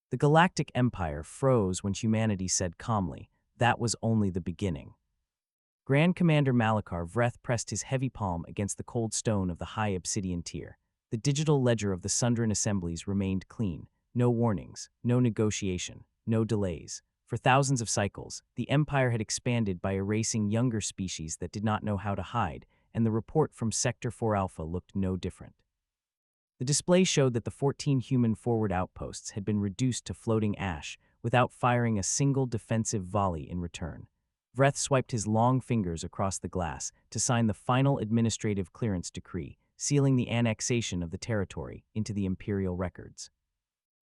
The Galactic Empire froze when humanity said calmly, "That was only the beginning." Grand Commander Malachar Vreth pressed his heavy palm against the cold stone of the high obsidian tier. The digital ledger of the Sundran assemblies remained clean. No warnings, no negotiation, no delays. For thousands of cycles, the Empire had expanded by erasing younger species that did not know how to hide, and the report from Sector 4 Alpha looked no different. The display showed that the 14 human forward outposts had been reduced to floating ash without firing a single defensive volley in return. Vreth swiped his long fingers across the glass to sign the final administrative clearance decree, sealing the annexation of the territory into the Imperial records.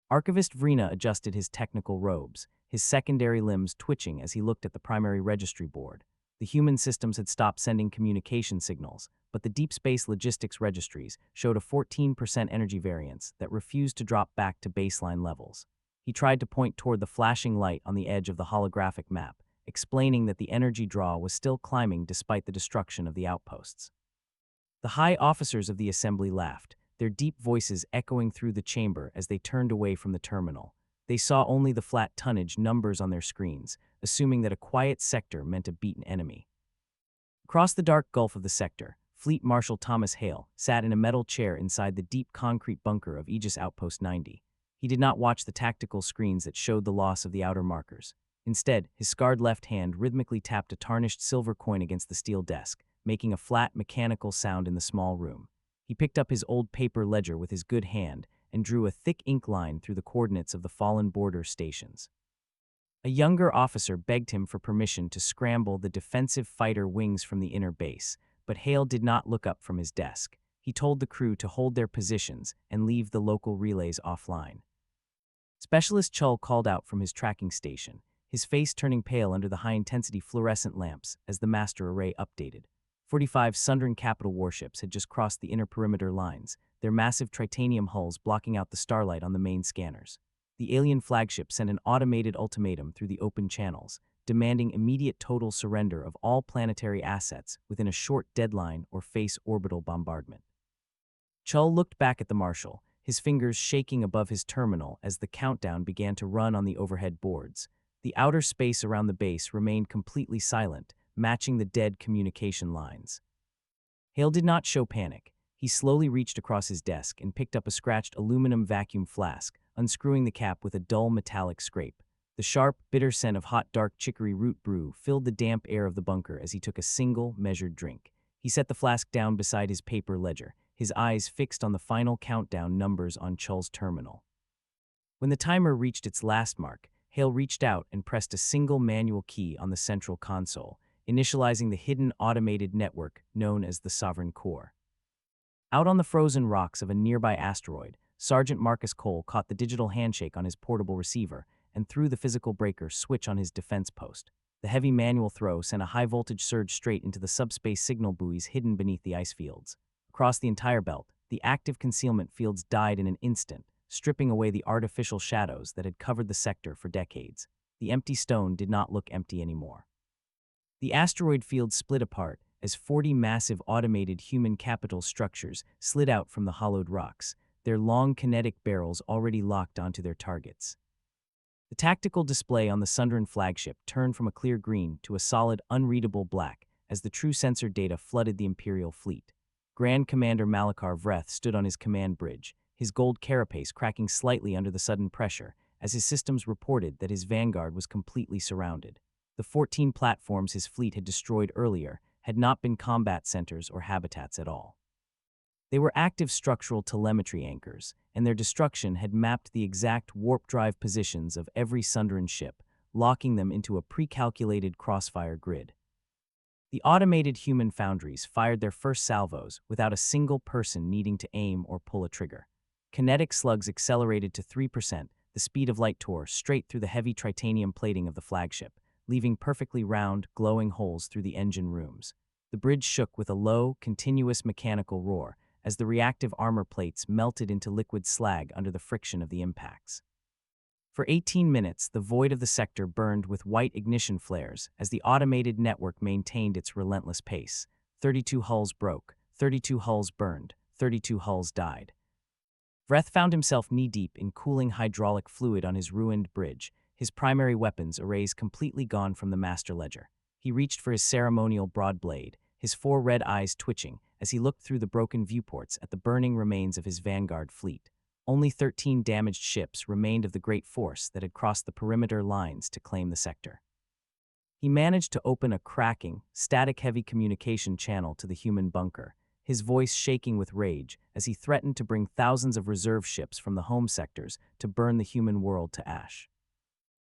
Archivist Vrina adjusted his technical robes, his secondary limbs twitching as he looked at the primary registry board. The human systems had stopped sending communication signals, but the deep space logistics registries showed a 14% energy variance that refused to drop back to baseline levels. He tried to point toward the flashing light on the edge of the holographic map, explaining that the energy draw was still climbing despite the destruction of the outposts. The high officers of the assembly laughed, their deep voices echoing through the chamber as they turned away from the terminal. They saw only the flat tonnage numbers on their screens, assuming that a quiet sector meant a beaten enemy. Across the dark gulf of the sector, Fleet Marshal Thomas Hale sat in a metal chair inside the deep concrete bunker of Aegis Outpost 90. He did not watch the tactical screens that showed the loss of the outer markers. Instead, his scarred left hand rhythmically tapped a tarnished silver coin against the steel desk, making a flat, mechanical sound in the small room. He picked up his old paper ledger with his good hand and drew a thick ink line through the coordinates of the fallen border stations. A younger officer begged him for permission to scramble the defensive fighter wings from the inner base, but Hale did not look up from his desk. He told the crew to hold their positions and leave the local relays offline. Specialist Chull called out from his tracking station, his face turning pale under the high-intensity fluorescent lamps as the master array updated. 45 Sundran capital warships had just crossed the inner perimeter lines, their massive tritanium hulls blocking out the starlight on the main scanners. The alien flagship sent an automated ultimatum through the open channels, demanding immediate total surrender of all planetary assets within a short deadline or face orbital bombardment. Chull looked back at the Marshal, his fingers shaking above his terminal as the countdown began to run on the overhead boards. The outer space around the base remained completely silent, matching the dead communication lines. Hale did not show panic. He slowly reached across his desk and picked up a scratched aluminum vacuum flask, unscrewing the cap with a dull metallic scrape. The sharp, bitter scent of hot dark chicory root brew filled the damp air of the bunker as he took a single, measured drink. He set the flask down beside his paper ledger, his eyes fixed on the final countdown numbers on Chull's terminal. When the timer reached its last mark, Hale reached out and pressed a single manual key on the central console, initializing the hidden automated network known as the Sovereign Core. Out on the frozen rocks of a nearby asteroid, Sergeant Marcus Cole caught the digital handshake on his portable receiver and threw the physical breaker switch on his defense post. The heavy manual throw sent a high-voltage surge straight into the subspace signal buoys hidden beneath the ice fields. Across the entire belt, the active concealment fields died in an instant, stripping away the artificial shadows that had covered the sector for decades. The empty stone did not look empty anymore. The asteroid field split apart as 40 massive automated human capital structures slid out from the hollowed rocks, their long kinetic barrels already locked onto their targets. The tactical display on the Sundran flagship turned from a clear green to a solid, unreadable black as the true sensor data flooded the Imperial fleet. Grand Commander Malachar Vreth stood on his command bridge, his gold carapace cracking slightly under the sudden pressure as his systems reported that his vanguard was completely surrounded. The 14 platforms his fleet had destroyed earlier had not been combat centers or habitats at all. They were active structural telemetry anchors, and their destruction had mapped the exact warp drive positions of every Sundran ship, locking them into a pre-calculated crossfire grid. The automated human foundries fired their first salvos without a single person needing to aim or pull a trigger. Kinetic slugs accelerated to 3%, the speed of light tore straight through the heavy titanium plating of the flagship, leaving perfectly round, glowing holes through the engine rooms. The bridge shook with a low, continuous mechanical roar as the reactive armor plates melted into liquid slag under the friction of the impacts. For 18 minutes, the void of the sector burned with white ignition flares as the automated network maintained its relentless pace. 32 hulls broke, 32 hulls burned, 32 hulls died. Vreth found himself knee-deep in cooling hydraulic fluid on his ruined bridge, his primary weapons arrays completely gone from the master ledger. He reached for his ceremonial broadblade, his 4 red eyes twitching as he looked through the broken viewports at the burning remains of his vanguard fleet. Only 13 damaged ships remained of the great force that had crossed the perimeter lines to claim the sector. He managed to open a cracking, static-heavy communication channel to the human bunker, his voice shaking with rage as he threatened to bring thousands of reserve ships from the home sectors to burn the human world to ash.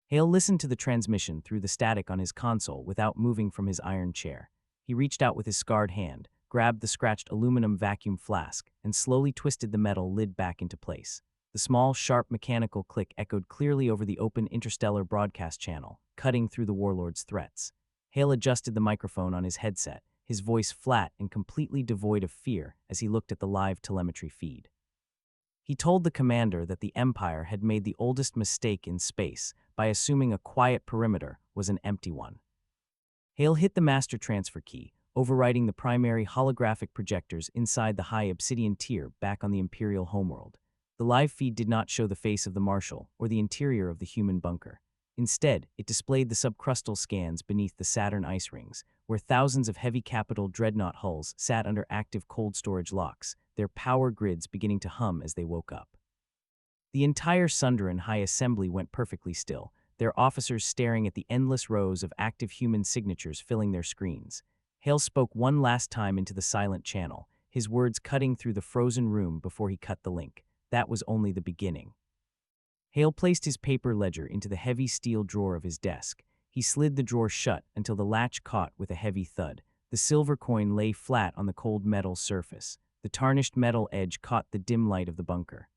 Hale listened to the transmission through the static on his console without moving from his iron chair. He reached out with his scarred hand, grabbed the scratched aluminum vacuum flask, and slowly twisted the metal lid back into place. The small, sharp mechanical click echoed clearly over the open interstellar broadcast channel, cutting through the warlord's threats. Hale adjusted the microphone on his headset, his voice flat and completely devoid of fear as he looked at the live telemetry feed. He told the commander that the Empire had made the oldest mistake in space by assuming a quiet perimeter was an empty one. Hale hit the master transfer key, overriding the primary holographic projectors inside the high obsidian tier back on the Imperial homeworld. The live feed did not show the face of the Marshal or the interior of the human bunker. Instead, it displayed the subcrustal scans beneath the Saturn ice rings, where thousands of heavy capital dreadnought hulls sat under active cold storage locks, their power grids beginning to hum as they woke up. The entire Sundaran High Assembly went perfectly still, their officers staring at the endless rows of active human signatures filling their screens. Hale spoke one last time into the silent channel, his words cutting through the frozen room before he cut the link. That was only the beginning. Hale placed his paper ledger into the heavy steel drawer of his desk. He slid the drawer shut until the latch caught with a heavy thud. The silver coin lay flat on the cold metal surface. The tarnished metal edge caught the dim light of the bunker.